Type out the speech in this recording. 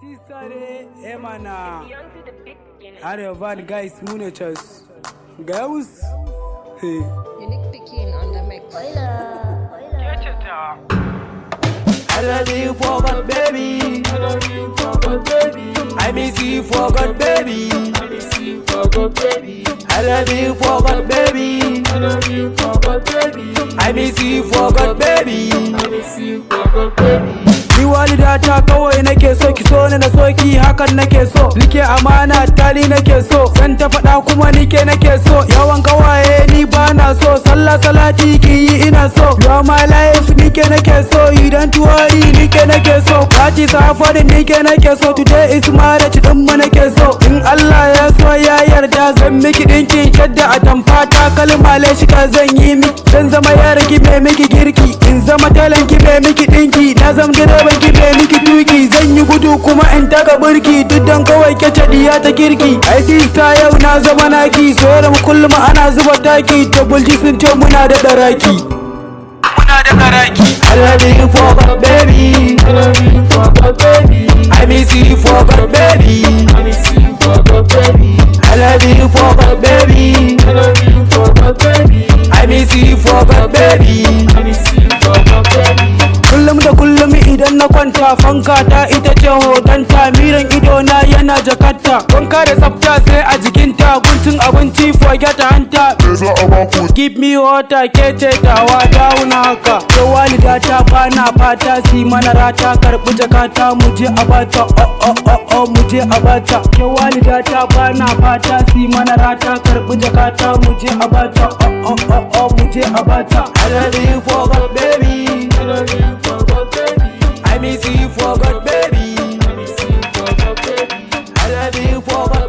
Sare Emana Arevan guys Munechas Gaus Unique picking on the mix. I love you for God, baby. I love you for God, baby. I miss you for God, baby. I miss you for God, baby. I love you for God, baby. I love you for God, baby. I miss you for God, baby. I miss you for God, baby. Ni walida ta kawai nake so ki so ni na so ki hakan nake so nike amana tali nake so san ta faɗa kuma nike nake so yawan kawaye ni bana so sallah salati ki yi ina so you are my life nike nake so idan tuwari nike nake so party safari nike nake so today is marriage din mu nake so in Allah ya so ya yarda zan miki dinki shadda a tamfa ta kalma le shi ka zan yi miki zan zama yarki mai miki girki in zama talanki mai miki dinki na zam direban ki mai miki tuki zan yi gudu kuma in taka burki duk dan kawai kece diya ta kirki ai sister yau na zama naki soyar mu kullum ana zuba taki da bulji sun ce muna da daraki I love you for God, baby. I love you for God, baby. I miss you for God, baby. I miss you for God, baby. I love you for God, baby. I love you for God, baby. I miss you for God, baby. I miss you for God, baby. Kullum da kullum idan na kwanta fanka ta ita ce hotonta miran ido na yana jakarta wanka da tsafta sai a jikinta guntun abinci forget hanta give me water ke ce tawa dauna haka da walida ta bana fata si mana rata karbi jakata muje abata muje abata ke walida ta bana fata si mana rata karbi jakata muje abata muje abata I love you for God, baby. I love you for God, baby. I miss you for God, baby. I miss you for God, baby. I love you for God.